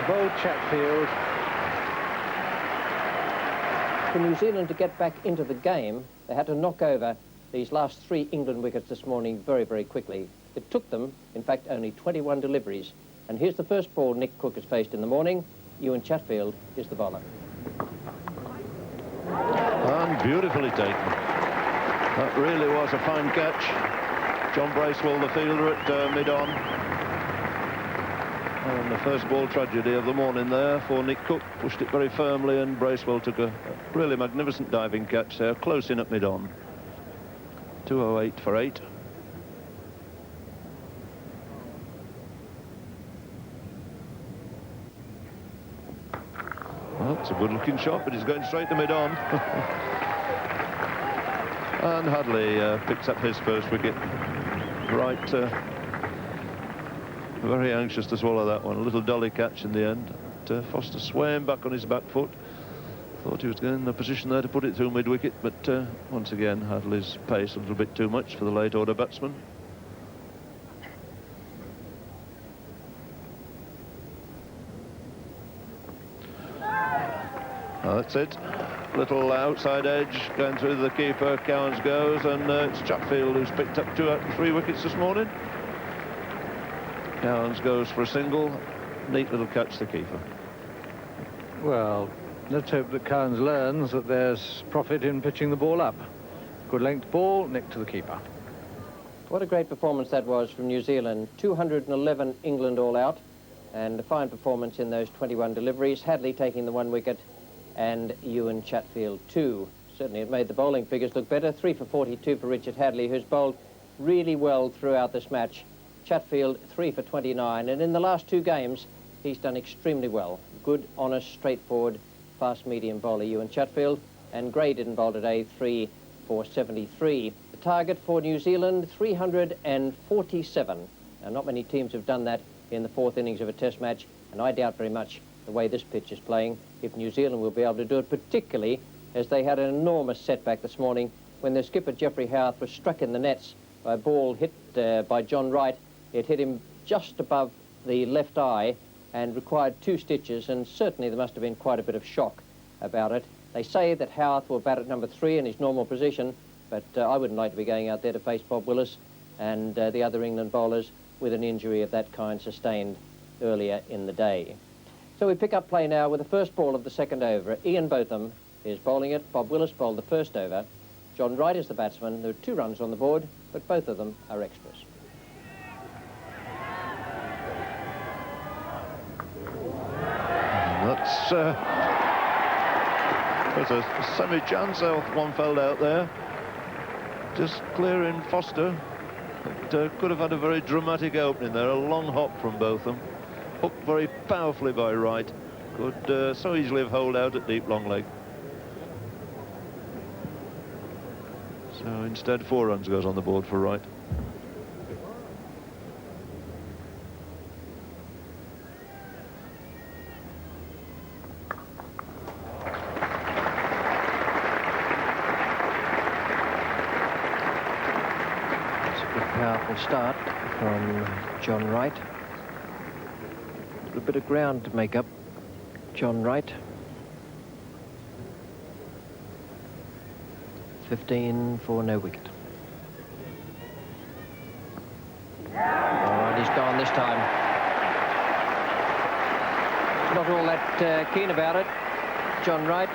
Bowled Chatfield. For New Zealand to get back into the game, they had to knock over these last 3 England wickets this morning very, very quickly. It took them, in fact, only 21 deliveries. And here's the first ball Nick Cook has faced in the morning. Ewan Chatfield is the bowler. And beautifully taken. That really was a fine catch. John Bracewell, the fielder, at mid-on. And the first ball tragedy of the morning there for Nick Cook. Pushed it very firmly, and Bracewell took a really magnificent diving catch there, close in at mid-on. 208 for 8. Well, it's a good-looking shot, but he's going straight to mid-on. And Hadley picks up his first wicket. Right, very anxious to swallow that one. A little dolly catch in the end. Foster swaying back on his back foot. Thought he was in a position there to put it through mid-wicket, but once again, Hadley's pace a little bit too much for the late-order batsman. Oh, that's it. Little outside edge going through the keeper. Cowans goes, and it's Chatfield who's picked up 2 out of 3 wickets this morning. Cowans goes for a single. Neat little catch, the keeper. Well, let's hope that Cowans learns that there's profit in pitching the ball up. Good length ball, Nick to the keeper. What a great performance that was from New Zealand. 211 England all out, and a fine performance in those 21 deliveries. Hadley taking the 1 wicket, and Ewan Chatfield 2. Certainly it made the bowling figures look better. 3 for 42 for Richard Hadley, who's bowled really well throughout this match. Chatfield 3 for 29, and in the last 2 games he's done extremely well. Good, honest, straightforward, fast medium bowler Ewan Chatfield, and Gray didn't bowl today. 3 for 73. The target for New Zealand, 347. Now, not many teams have done that in the 4th innings of a test match, and I doubt very much the way this pitch is playing if New Zealand will be able to do it, particularly as they had an enormous setback this morning when their skipper Geoffrey Howarth was struck in the nets by a ball hit by John Wright. It hit him just above the left eye and required 2 stitches, and certainly there must have been quite a bit of shock about it. They say that Howarth will bat at number 3 in his normal position, but I wouldn't like to be going out there to face Bob Willis and the other England bowlers with an injury of that kind sustained earlier in the day. So we pick up play now with the first ball of the 2nd over. Ian Botham is bowling it. Bob Willis bowled the 1st over. John Wright is the batsman. There are 2 runs on the board, but both of them are extras. There's a semi-chance. One fell out there. Just clearing Foster. It could have had a very dramatic opening there. A long hop from Botham. Hooked very powerfully by Wright. Could so easily have holed out at deep long leg. So instead 4 runs goes on the board for Wright. Powerful start from John Wright. A bit of ground to make up. John Wright. 15 for no wicket. All right, he's gone this time. Not all that keen about it. John Wright.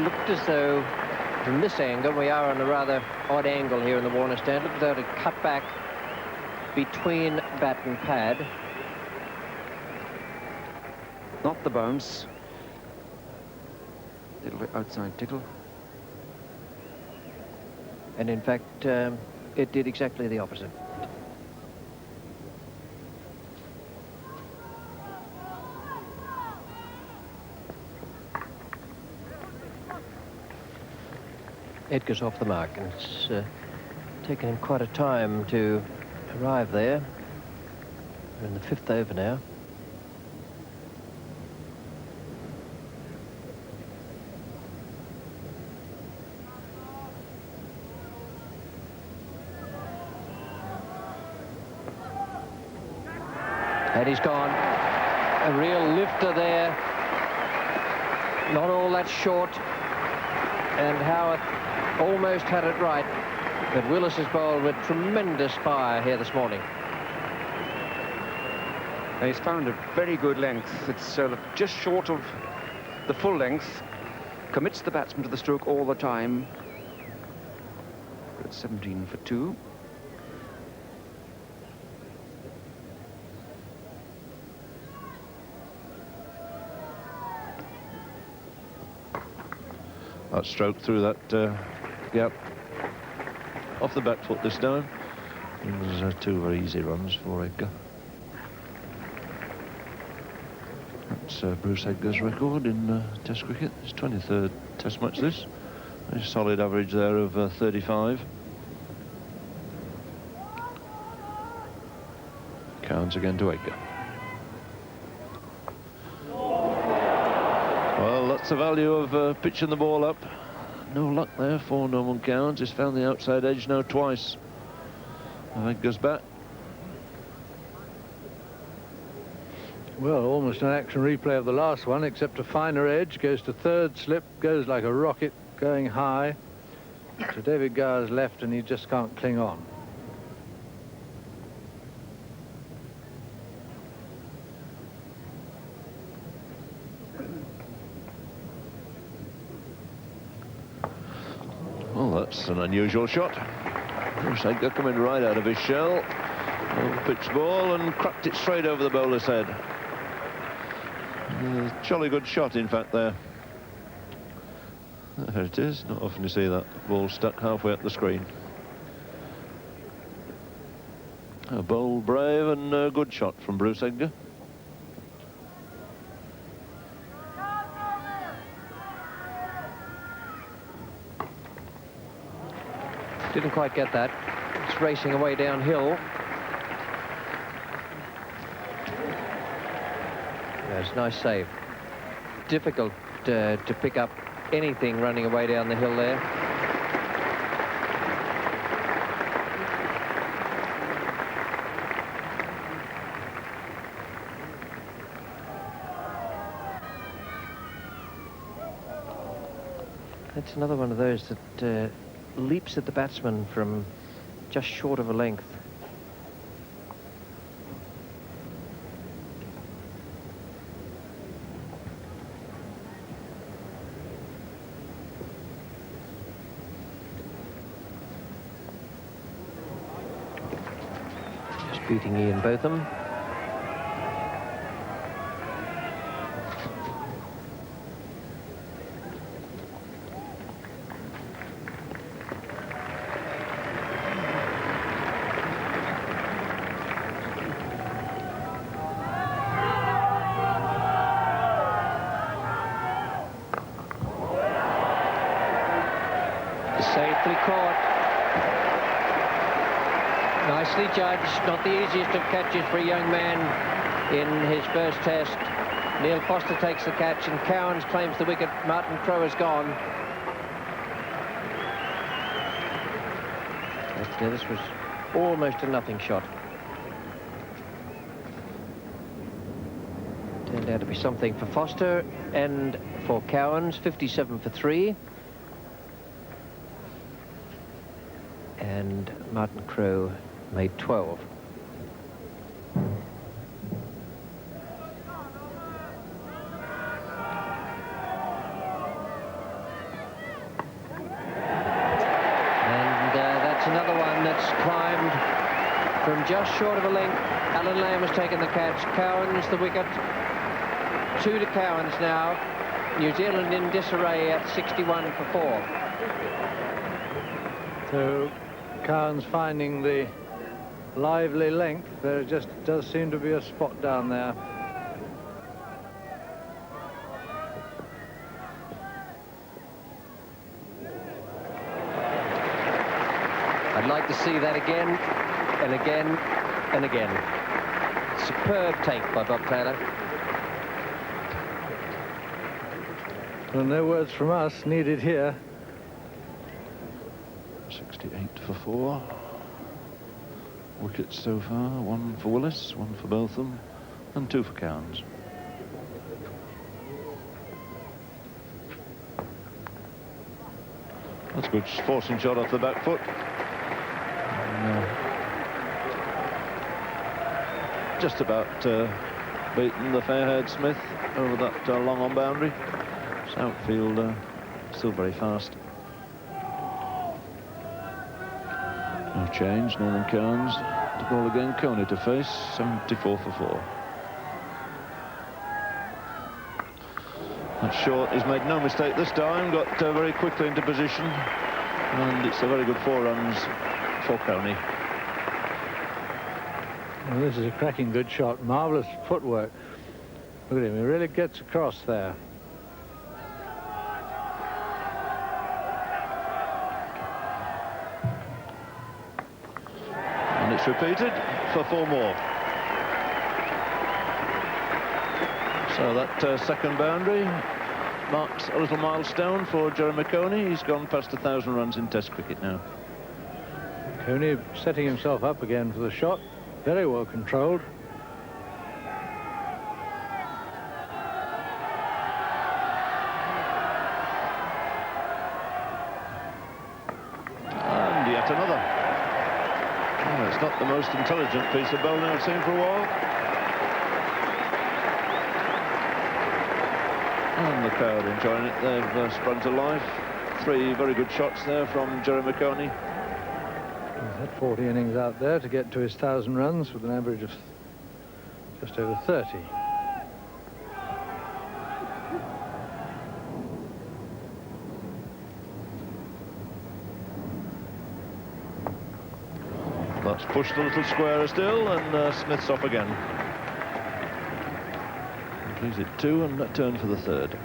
Looked as though from this angle, we are on a rather odd angle here in the Warner stand. Looked as though to cut back between bat and pad. Not the bounce. Little bit outside tickle. And in fact, it did exactly the opposite. Edgar's off the mark, and it's taken him quite a time to arrive there. We're in the 5th over now. And he's gone. A real lifter there. Not all that short. And Howarth almost had it right. But Willis has bowled with tremendous fire here this morning. He's found a very good length. It's just short of the full length. Commits the batsman to the stroke all the time. It's 17 for 2. That stroke through that gap. Off the back foot this time. It was 2 very easy runs for Edgar. That's Bruce Edgar's record in Test cricket. His 23rd Test match this. A solid average there of 35. Counts again to Edgar. Well, that's the value of pitching the ball up. No luck there for Norman Cowans. He's found the outside edge now twice. And Edgar's back. Well, almost an action replay of the last one, except a finer edge. Goes to third slip, goes like a rocket, going high to David Gower's left, and he just can't cling on. Well, that's an unusual shot. Bruce Edgar coming right out of his shell. Pitch ball and cracked it straight over the bowler's head. Jolly good shot, in fact, there. There it is. Not often you see that ball stuck halfway up the screen. A bold, brave and good shot from Bruce Edgar. Didn't quite get that. It's racing away downhill. That's a nice save. Difficult to pick up anything running away down the hill there. That's another one of those that leaps at the batsman from just short of a length. Just beating Ian Botham. Safely caught. Nicely judged. Not the easiest of catches for a young man in his first test. Neil Foster takes the catch and Cowans claims the wicket. Martin Crowe is gone. This was almost a nothing shot. Turned out to be something for Foster and for Cowans. 57 for 3. And Martin Crowe made 12. And that's another one that's climbed from just short of a length. Alan Lamb has taken the catch. Cowans the wicket. 2 to Cowans now. New Zealand in disarray at 61 for 4. So Cowans finding the lively length. There just does seem to be a spot down there. I'd like to see that again and again and again. Superb take by Bob Taylor. Well, no words from us needed here. 68 for 4. Wickets so far. 1 for Willis, 1 for Botham, and 2 for Cairns. That's a good forcing shot off the back foot. Just about beaten the fair-haired Smith over that long-on boundary. His outfield still very fast. No change, Norman Cairns to ball again, Coney to face, 74 for 4. That's short, he's made no mistake this time, got very quickly into position, and it's a very good 4 runs for Coney. Well, this is a cracking good shot, marvellous footwork. Look at him, he really gets across there. And it's repeated for 4 more. So that second boundary marks a little milestone for Jeremy Coney. He's gone past 1,000 runs in Test cricket now. Coney setting himself up again for the shot. Very well controlled. And yet another. Oh, it's not the most intelligent piece of bowling I've seen for a while. And the crowd enjoying it. They've sprung to life. 3 very good shots there from Jeremy Coney. He's had 40 innings out there to get to his 1,000 runs with an average of just over 30. That's pushed a little squarer still, and Smith's off again. Leaves it 2 and a turn for the 3rd.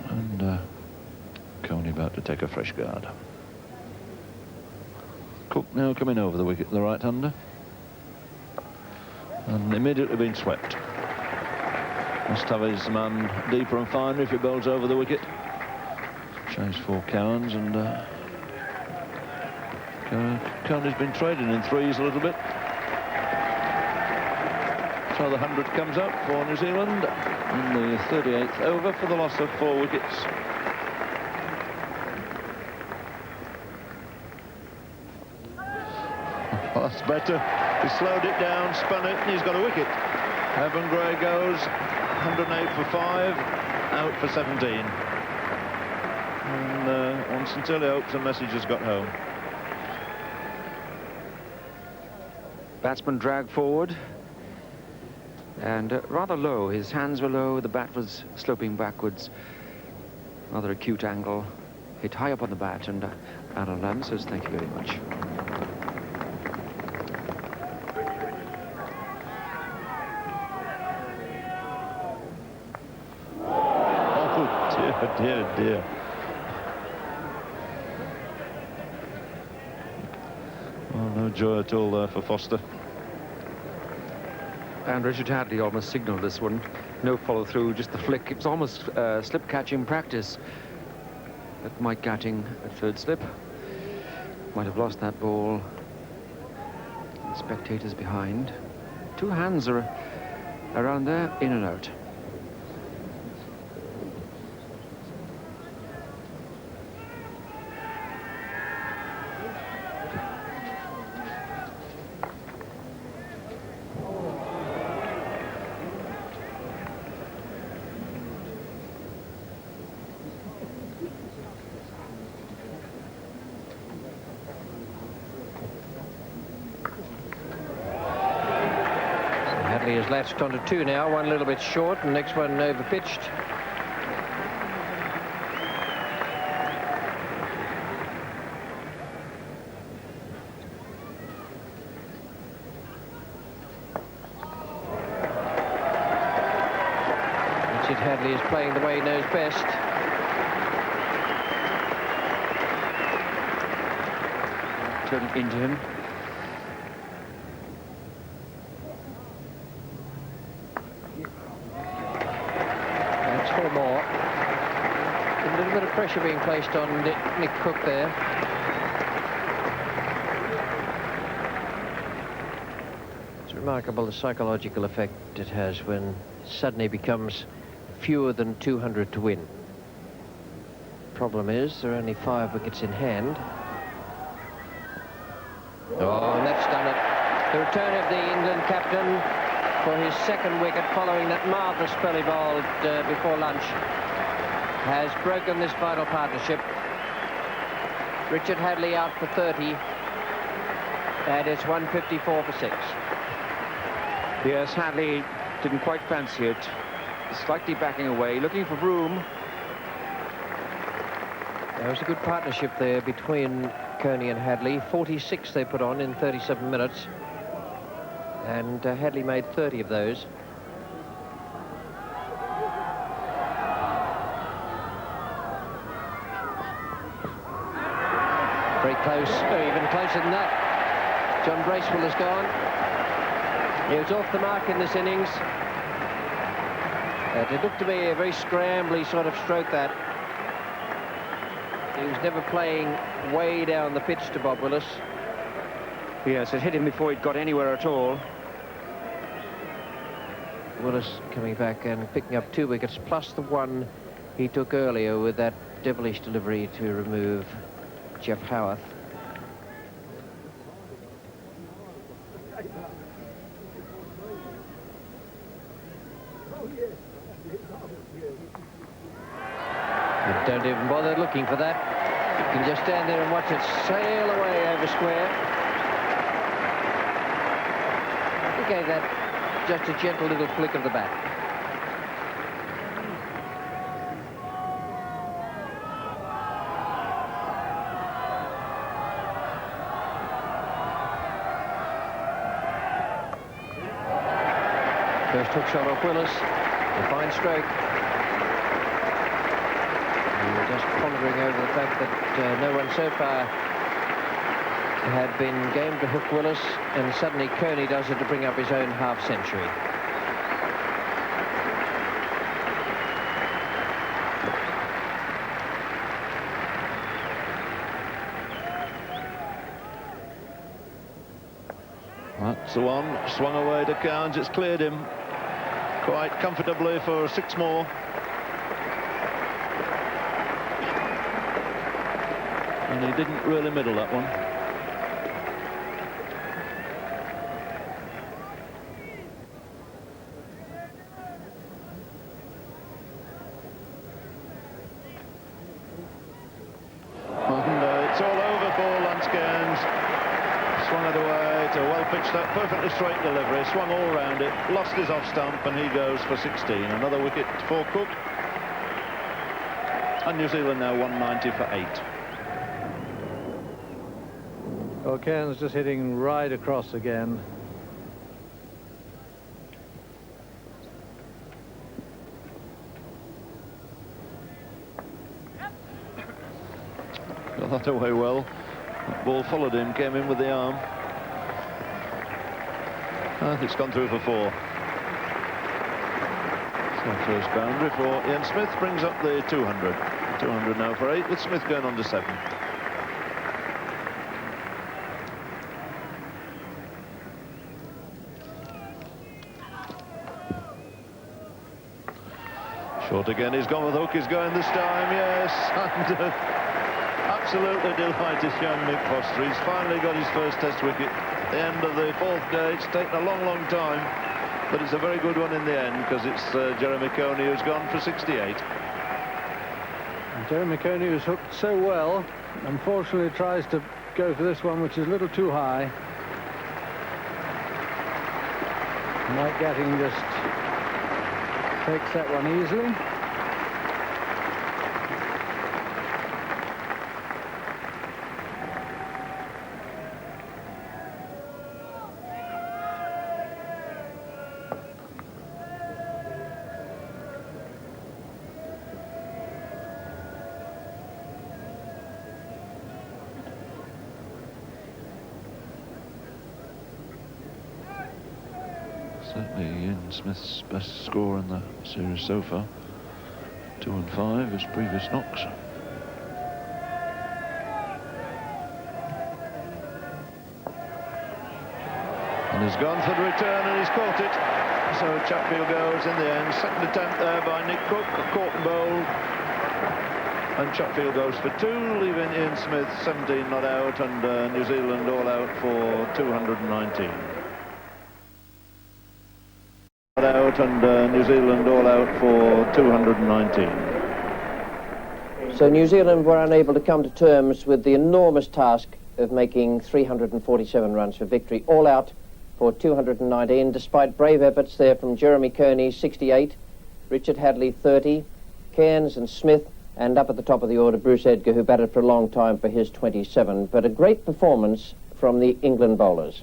And Coney about to take a fresh guard. Cook now coming over the wicket, the right-hander, and immediately been swept. Must have his man deeper and finer if he bowls over the wicket. Chase for Cairns, and Coney's been trading in 3s a little bit. So the 100 comes up for New Zealand in the 38th over for the loss of 4 wickets. Oh, that's better. He slowed it down, spun it, and he's got a wicket. Evan Gray goes 108 for 5, out for 17. And one sincerely hopes the message has got home. Batsman dragged forward and rather low. His hands were low, the bat was sloping backwards. Rather acute angle. Hit high up on the bat, and Alan Lamb says thank you very much. Oh dear, dear. Oh, no joy at all there for Foster. And Richard Hadley almost signalled this one. No follow-through, just the flick. It was almost slip-catching practice. But Mike Gatting at 3rd slip might have lost that ball. The spectators behind. 2 hands are around there, in and out. Hadley has latched onto 2 now, one a little bit short, and next one over-pitched. Richard Hadley is playing the way he knows best. Turn it into him. bit of pressure being placed on Nick Cook there. It's remarkable the psychological effect it has when suddenly becomes fewer than 200 to win. Problem is, there are only 5 wickets in hand. Oh, and that's done it. The return of the England captain for his 2nd wicket following that marvellous spell he bowled before lunch has broken this vital partnership. Richard Hadlee out for 30, and it's 154 for 6. Yes, Hadlee didn't quite fancy it. Slightly backing away, looking for room. There was a good partnership there between Coney and Hadlee. 46 they put on in 37 minutes. And Hadlee made 30 of those. Very close, even closer than that. John Bracewell has gone. He was off the mark in this innings. It looked to me a very scrambly sort of stroke that. He was never playing way down the pitch to Bob Willis. Yes, it hit him before he'd got anywhere at all. Willis coming back and picking up 2 wickets, plus the one he took earlier with that devilish delivery to remove Jeff Howarth. You don't even bother looking for that. You can just stand there and watch it sail away over square. He gave that just a gentle little flick of the bat. First hook shot off Willis. A fine stroke. We were just pondering over the fact that no one so far had been game to hook Willis, and suddenly Coney does it to bring up his own half-century. That's the one, swung away to Cairns. It's cleared him quite comfortably for 6 more. And he didn't really middle that one. And it's all over for Lance Cairns. Swung it away to well-pitched up, perfectly straight delivery, swung all round it, lost his off-stump, and he goes for 16. Another wicket for Cook. And New Zealand now 190 for 8. Well, Cairns just hitting right across again. Got that away well. That ball followed him, came in with the arm. And it's gone through for 4. So first boundary for Ian Smith brings up the 200. 200 now for 8, with Smith going on to 7. Short again, he's gone with hook, he's going this time, yes. And absolutely delighted young Nick Foster. He's finally got his first test wicket at the end of the 4th day. It's taken a long, long time, but it's a very good one in the end, because it's Jeremy Coney who's gone for 68. And Jeremy Coney, who's hooked so well, unfortunately tries to go for this one, which is a little too high. Mike Gatting just takes that one easily. Certainly Ian Smith's best score in the series so far. 2 and 5, his previous knocks. And he's gone for the return and he's caught it. So Chatfield goes in the end. Second attempt there by Nick Cook, caught and bowled. And Chatfield goes for 2, leaving Ian Smith 17 not out, and New Zealand all out for 219. Not out, and New Zealand all out for 219. So New Zealand were unable to come to terms with the enormous task of making 347 runs for victory, all out for 219, despite brave efforts there from Jeremy Coney, 68, Richard Hadley, 30, Cairns and Smith, and up at the top of the order, Bruce Edgar, who batted for a long time for his 27. But a great performance from the England bowlers.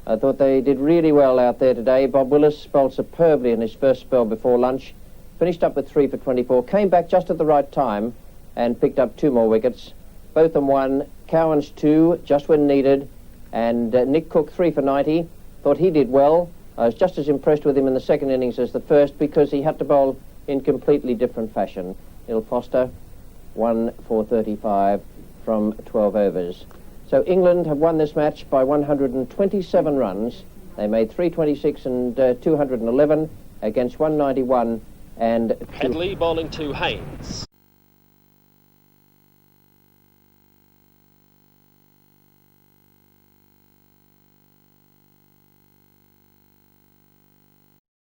I thought they did really well out there today. Bob Willis bowled superbly in his first spell before lunch, finished up with 3 for 24, came back just at the right time and picked up 2 more wickets. Botham 1, Cowans 2, just when needed, and Nick Cook 3 for 90. Thought he did well. I was just as impressed with him in the second innings as the first, because he had to bowl in completely different fashion. Il Foster, 1 for 35 from 12 overs. So England have won this match by 127 runs. They made 326 and 211 against 191 and... Headley bowling to Haynes.